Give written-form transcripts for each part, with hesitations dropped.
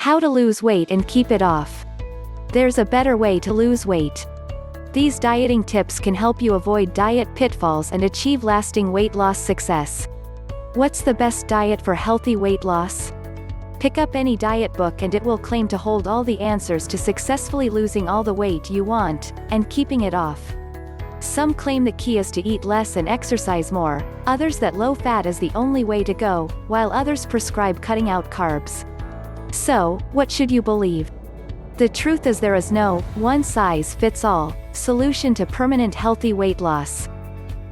How to lose weight and keep it off. There's a better way to lose weight. These dieting tips can help you avoid diet pitfalls and achieve lasting weight loss success. What's the best diet for healthy weight loss? Pick up any diet book and it will claim to hold all the answers to successfully losing all the weight you want, and keeping it off. Some claim the key is to eat less and exercise more, others that low fat is the only way to go, while others prescribe cutting out carbs. So, what should you believe? The truth is there is no one-size-fits-all solution to permanent healthy weight loss.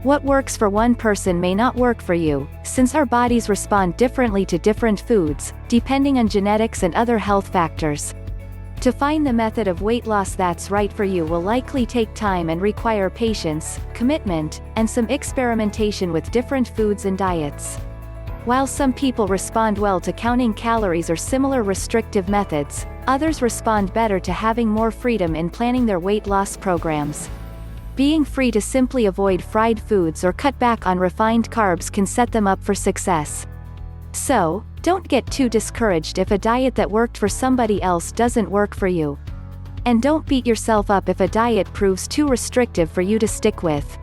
What works for one person may not work for you, since our bodies respond differently to different foods, depending on genetics and other health factors. To find the method of weight loss that's right for you will likely take time and require patience, commitment, and some experimentation with different foods and diets. While some people respond well to counting calories or similar restrictive methods, others respond better to having more freedom in planning their weight loss programs. Being free to simply avoid fried foods or cut back on refined carbs can set them up for success. So, don't get too discouraged if a diet that worked for somebody else doesn't work for you. And don't beat yourself up if a diet proves too restrictive for you to stick with.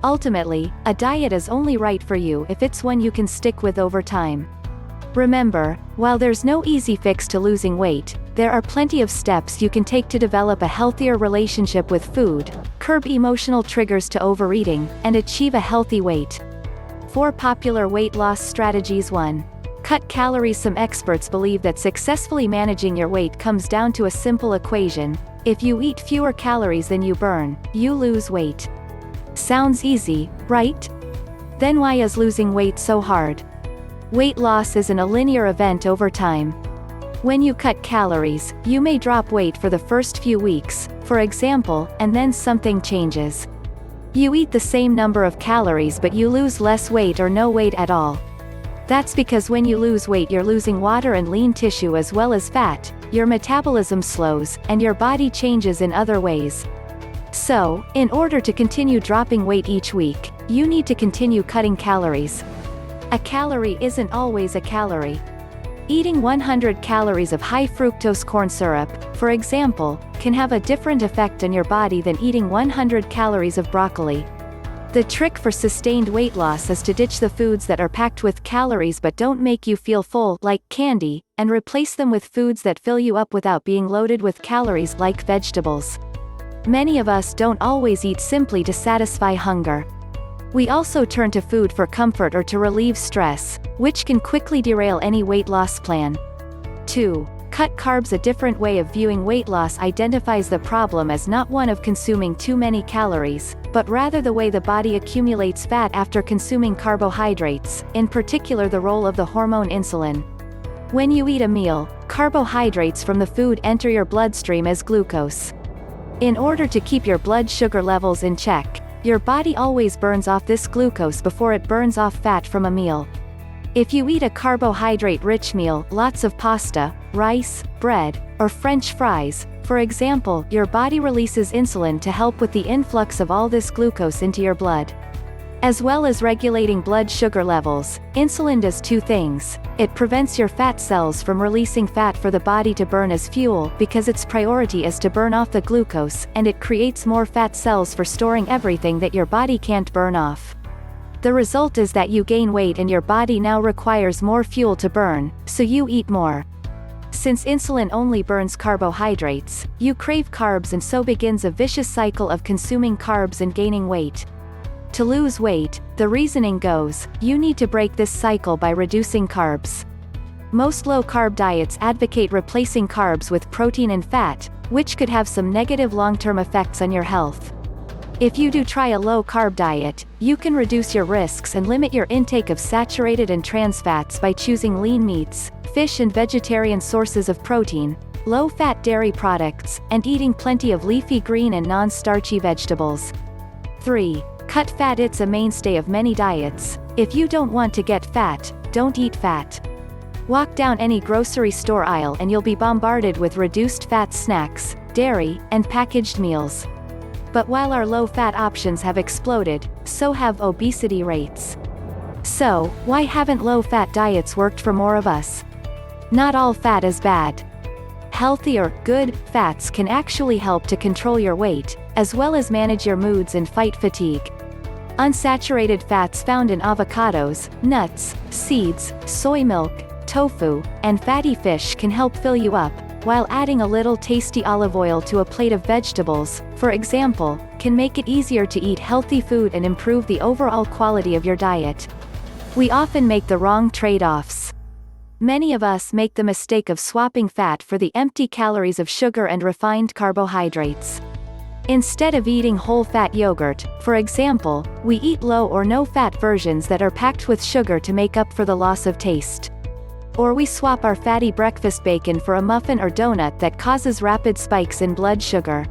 Ultimately, a diet is only right for you if it's one you can stick with over time. Remember, while there's no easy fix to losing weight, there are plenty of steps you can take to develop a healthier relationship with food, curb emotional triggers to overeating, and achieve a healthy weight. 4 popular weight loss strategies. 1. Cut calories. Some experts believe that successfully managing your weight comes down to a simple equation: if you eat fewer calories than you burn, you lose weight. Sounds easy, right? Then why is losing weight so hard? Weight loss isn't a linear event over time. When you cut calories, you may drop weight for the first few weeks, for example, and then something changes. You eat the same number of calories but you lose less weight or no weight at all. That's because when you lose weight you're losing water and lean tissue as well as fat, your metabolism slows, and your body changes in other ways. So, in order to continue dropping weight each week, you need to continue cutting calories. A calorie isn't always a calorie. Eating 100 calories of high fructose corn syrup, for example, can have a different effect on your body than eating 100 calories of broccoli. The trick for sustained weight loss is to ditch the foods that are packed with calories but don't make you feel full, like candy, and replace them with foods that fill you up without being loaded with calories, like vegetables. Many of us don't always eat simply to satisfy hunger. We also turn to food for comfort or to relieve stress, which can quickly derail any weight loss plan. 2. Cut carbs. A different way of viewing weight loss identifies the problem as not one of consuming too many calories, but rather the way the body accumulates fat after consuming carbohydrates, in particular the role of the hormone insulin. When you eat a meal, carbohydrates from the food enter your bloodstream as glucose. In order to keep your blood sugar levels in check, your body always burns off this glucose before it burns off fat from a meal. If you eat a carbohydrate-rich meal, lots of pasta, rice, bread, or French fries, for example, your body releases insulin to help with the influx of all this glucose into your blood. As well as regulating blood sugar levels, insulin does 2 things. It prevents your fat cells from releasing fat for the body to burn as fuel because its priority is to burn off the glucose, and it creates more fat cells for storing everything that your body can't burn off. The result is that you gain weight and your body now requires more fuel to burn, so you eat more. Since insulin only burns carbohydrates, you crave carbs, and so begins a vicious cycle of consuming carbs and gaining weight. To lose weight, the reasoning goes, you need to break this cycle by reducing carbs. Most low-carb diets advocate replacing carbs with protein and fat, which could have some negative long-term effects on your health. If you do try a low-carb diet, you can reduce your risks and limit your intake of saturated and trans fats by choosing lean meats, fish and vegetarian sources of protein, low-fat dairy products, and eating plenty of leafy green and non-starchy vegetables. 3. Cut fat. It's a mainstay of many diets. If you don't want to get fat, don't eat fat. Walk down any grocery store aisle and you'll be bombarded with reduced fat snacks, dairy, and packaged meals. But while our low-fat options have exploded, so have obesity rates. So, why haven't low-fat diets worked for more of us? Not all fat is bad. Healthy or good fats can actually help to control your weight, as well as manage your moods and fight fatigue. Unsaturated fats found in avocados, nuts, seeds, soy milk, tofu, and fatty fish can help fill you up, while adding a little tasty olive oil to a plate of vegetables, for example, can make it easier to eat healthy food and improve the overall quality of your diet. We often make the wrong trade-offs. Many of us make the mistake of swapping fat for the empty calories of sugar and refined carbohydrates. Instead of eating whole-fat yogurt, for example, we eat low or no-fat versions that are packed with sugar to make up for the loss of taste. Or we swap our fatty breakfast bacon for a muffin or donut that causes rapid spikes in blood sugar.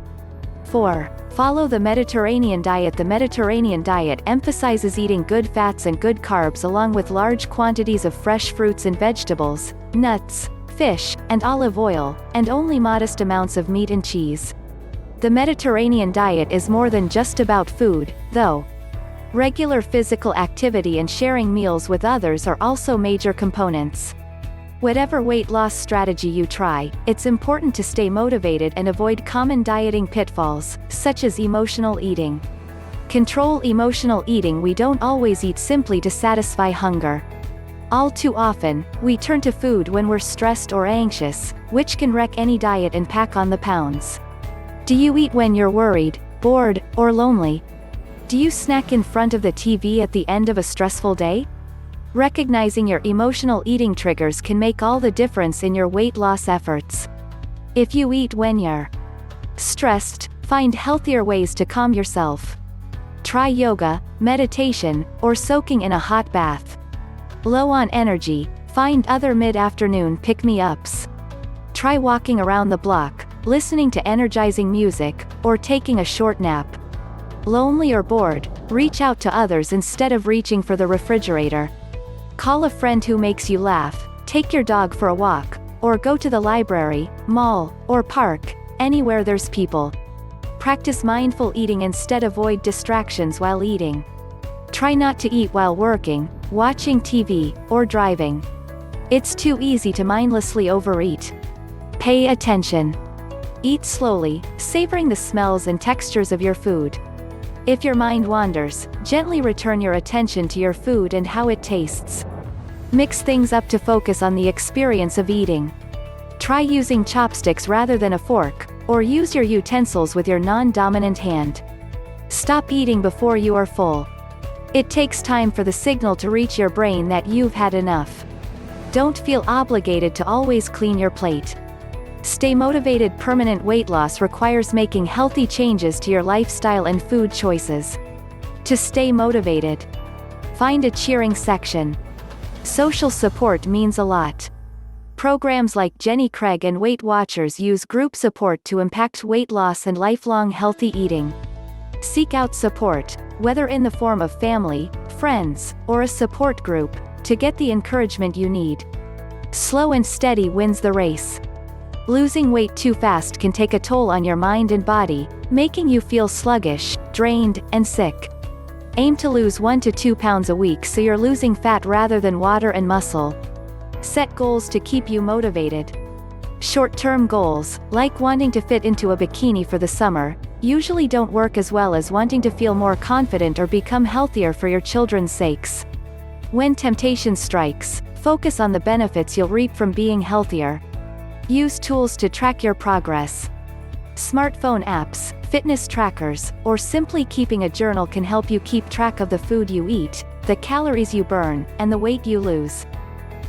4. Follow the Mediterranean diet. The Mediterranean diet emphasizes eating good fats and good carbs along with large quantities of fresh fruits and vegetables, nuts, fish, and olive oil, and only modest amounts of meat and cheese. The Mediterranean diet is more than just about food, though. Regular physical activity and sharing meals with others are also major components. Whatever weight loss strategy you try, it's important to stay motivated and avoid common dieting pitfalls, such as emotional eating. Control emotional eating. We don't always eat simply to satisfy hunger. All too often, we turn to food when we're stressed or anxious, which can wreck any diet and pack on the pounds. Do you eat when you're worried, bored, or lonely? Do you snack in front of the TV at the end of a stressful day? Recognizing your emotional eating triggers can make all the difference in your weight loss efforts. If you eat when you're stressed, find healthier ways to calm yourself. Try yoga, meditation, or soaking in a hot bath. Low on energy, find other mid-afternoon pick-me-ups. Try walking around the block, listening to energizing music, or taking a short nap. Lonely or bored, reach out to others instead of reaching for the refrigerator. Call a friend who makes you laugh, take your dog for a walk, or go to the library, mall, or park, anywhere there's people. Practice mindful eating instead. Avoid distractions while eating. Try not to eat while working, watching TV, or driving. It's too easy to mindlessly overeat. Pay attention. Eat slowly, savoring the smells and textures of your food. If your mind wanders, gently return your attention to your food and how it tastes. Mix things up to focus on the experience of eating. Try using chopsticks rather than a fork, or use your utensils with your non-dominant hand. Stop eating before you are full. It takes time for the signal to reach your brain that you've had enough. Don't feel obligated to always clean your plate. Stay motivated. Permanent weight loss requires making healthy changes to your lifestyle and food choices. To stay motivated, find a cheering section. Social support means a lot. Programs like Jenny Craig and Weight Watchers use group support to impact weight loss and lifelong healthy eating. Seek out support, whether in the form of family, friends, or a support group, to get the encouragement you need. Slow and steady wins the race. Losing weight too fast can take a toll on your mind and body, making you feel sluggish, drained, and sick. Aim to lose 1 to 2 pounds a week so you're losing fat rather than water and muscle. Set goals to keep you motivated. Short-term goals, like wanting to fit into a bikini for the summer, usually don't work as well as wanting to feel more confident or become healthier for your children's sakes. When temptation strikes, focus on the benefits you'll reap from being healthier. Use tools to track your progress. Smartphone apps, fitness trackers, or simply keeping a journal can help you keep track of the food you eat, the calories you burn, and the weight you lose.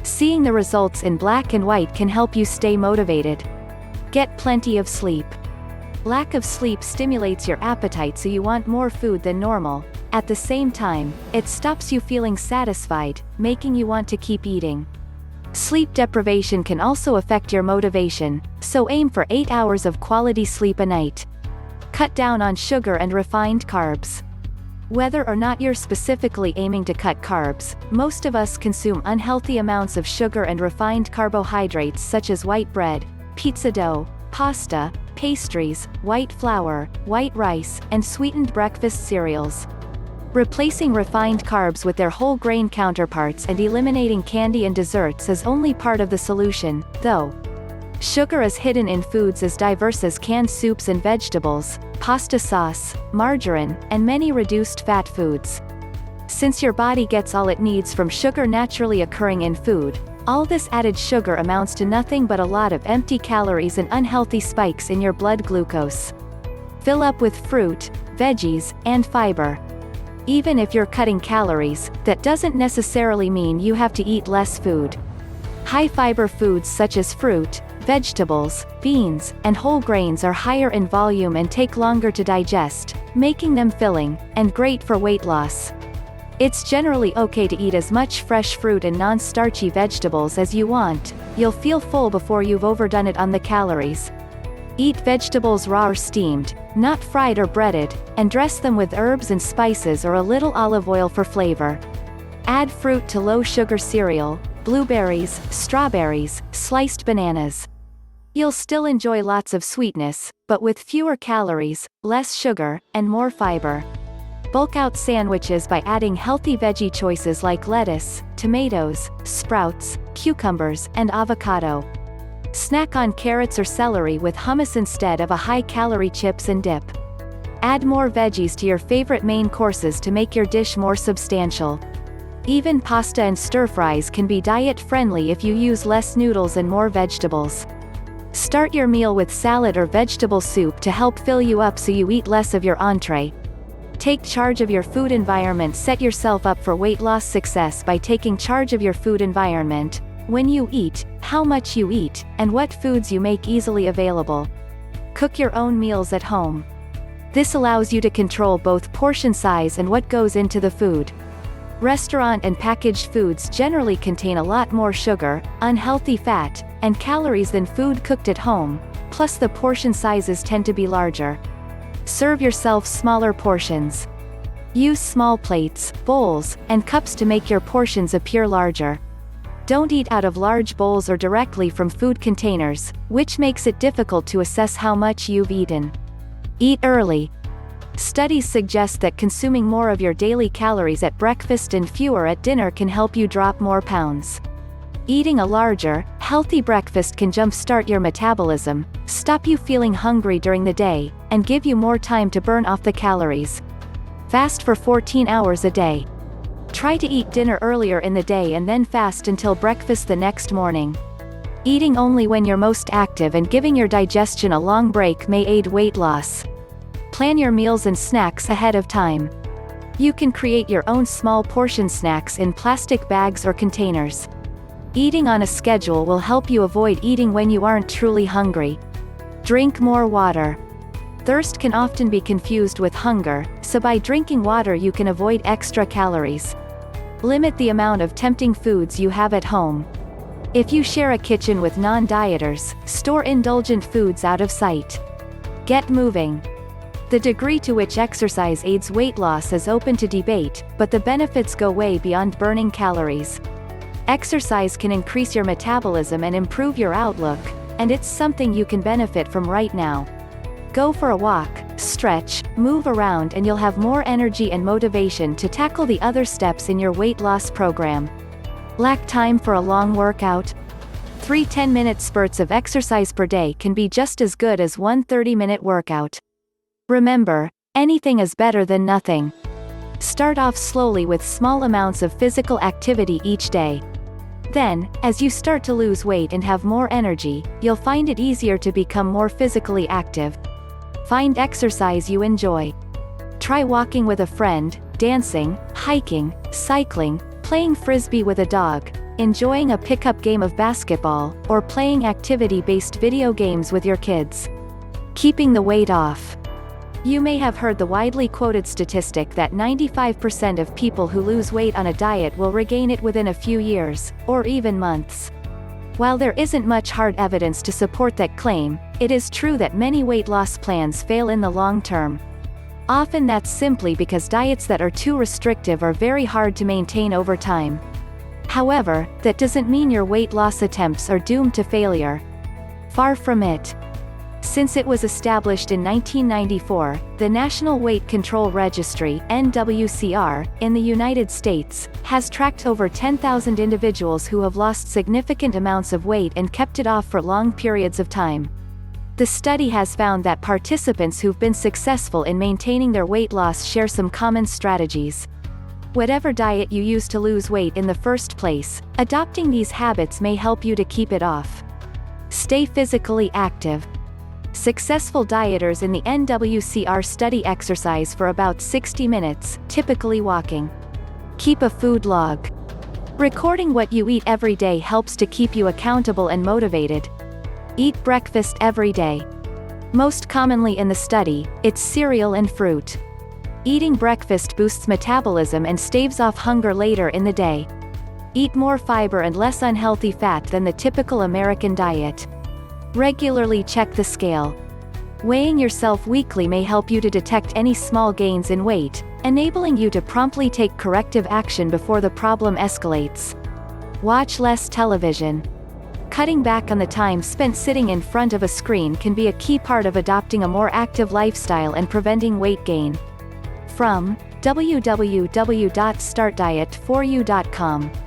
Seeing the results in black and white can help you stay motivated. Get plenty of sleep. Lack of sleep stimulates your appetite so you want more food than normal. At the same time, it stops you feeling satisfied, making you want to keep eating. Sleep deprivation can also affect your motivation, so aim for 8 hours of quality sleep a night. Cut down on sugar and refined carbs. Whether or not you're specifically aiming to cut carbs, most of us consume unhealthy amounts of sugar and refined carbohydrates such as white bread, pizza dough, pasta, pastries, white flour, white rice, and sweetened breakfast cereals. Replacing refined carbs with their whole grain counterparts and eliminating candy and desserts is only part of the solution, though. Sugar is hidden in foods as diverse as canned soups and vegetables, pasta sauce, margarine, and many reduced fat foods. Since your body gets all it needs from sugar naturally occurring in food, all this added sugar amounts to nothing but a lot of empty calories and unhealthy spikes in your blood glucose. Fill up with fruit, veggies, and fiber. Even if you're cutting calories, that doesn't necessarily mean you have to eat less food. High-fiber foods such as fruit, vegetables, beans, and whole grains are higher in volume and take longer to digest, making them filling, and great for weight loss. It's generally okay to eat as much fresh fruit and non-starchy vegetables as you want. You'll feel full before you've overdone it on the calories. Eat vegetables raw or steamed, not fried or breaded, and dress them with herbs and spices or a little olive oil for flavor. Add fruit to low-sugar cereal, blueberries, strawberries, sliced bananas. You'll still enjoy lots of sweetness, but with fewer calories, less sugar, and more fiber. Bulk out sandwiches by adding healthy veggie choices like lettuce, tomatoes, sprouts, cucumbers, and avocado. Snack on carrots or celery with hummus instead of a high-calorie chips and dip. Add more veggies to your favorite main courses to make your dish more substantial. Even pasta and stir-fries can be diet-friendly if you use less noodles and more vegetables. Start your meal with salad or vegetable soup to help fill you up so you eat less of your entree. Take charge of your food environment. Set yourself up for weight loss success by taking charge of your food environment. When you eat, how much you eat, and what foods you make easily available. Cook your own meals at home. This allows you to control both portion size and what goes into the food. Restaurant and packaged foods generally contain a lot more sugar, unhealthy fat, and calories than food cooked at home, plus the portion sizes tend to be larger. Serve yourself smaller portions. Use small plates, bowls, and cups to make your portions appear larger. Don't eat out of large bowls or directly from food containers, which makes it difficult to assess how much you've eaten. Eat early. Studies suggest that consuming more of your daily calories at breakfast and fewer at dinner can help you drop more pounds. Eating a larger, healthy breakfast can jumpstart your metabolism, stop you feeling hungry during the day, and give you more time to burn off the calories. Fast for 14 hours a day. Try to eat dinner earlier in the day and then fast until breakfast the next morning. Eating only when you're most active and giving your digestion a long break may aid weight loss. Plan your meals and snacks ahead of time. You can create your own small portion snacks in plastic bags or containers. Eating on a schedule will help you avoid eating when you aren't truly hungry. Drink more water. Thirst can often be confused with hunger, so by drinking water you can avoid extra calories. Limit the amount of tempting foods you have at home. If you share a kitchen with non-dieters, store indulgent foods out of sight. Get moving. The degree to which exercise aids weight loss is open to debate, but the benefits go way beyond burning calories. Exercise can increase your metabolism and improve your outlook, and it's something you can benefit from right now. Go for a walk, stretch, move around, and you'll have more energy and motivation to tackle the other steps in your weight loss program. Lack time for a long workout? 3 10-minute spurts of exercise per day can be just as good as one 30-minute workout. Remember, anything is better than nothing. Start off slowly with small amounts of physical activity each day. Then, as you start to lose weight and have more energy, you'll find it easier to become more physically active. Find exercise you enjoy. Try walking with a friend, dancing, hiking, cycling, playing frisbee with a dog, enjoying a pickup game of basketball, or playing activity-based video games with your kids. Keeping the weight off. You may have heard the widely quoted statistic that 95% of people who lose weight on a diet will regain it within a few years, or even months. While there isn't much hard evidence to support that claim, it is true that many weight loss plans fail in the long term. Often that's simply because diets that are too restrictive are very hard to maintain over time. However, that doesn't mean your weight loss attempts are doomed to failure. Far from it. Since it was established in 1994, the National Weight Control Registry (NWCR) in the United States has tracked over 10,000 individuals who have lost significant amounts of weight and kept it off for long periods of time. The study has found that participants who've been successful in maintaining their weight loss share some common strategies. Whatever diet you use to lose weight in the first place, adopting these habits may help you to keep it off. Stay physically active. Successful dieters in the NWCR study exercise for about 60 minutes, typically walking. Keep a food log. Recording what you eat every day helps to keep you accountable and motivated. Eat breakfast every day. Most commonly in the study, it's cereal and fruit. Eating breakfast boosts metabolism and staves off hunger later in the day. Eat more fiber and less unhealthy fat than the typical American diet. Regularly check the scale. Weighing yourself weekly may help you to detect any small gains in weight, enabling you to promptly take corrective action before the problem escalates. Watch less television. Cutting back on the time spent sitting in front of a screen can be a key part of adopting a more active lifestyle and preventing weight gain. From www.startdiet4u.com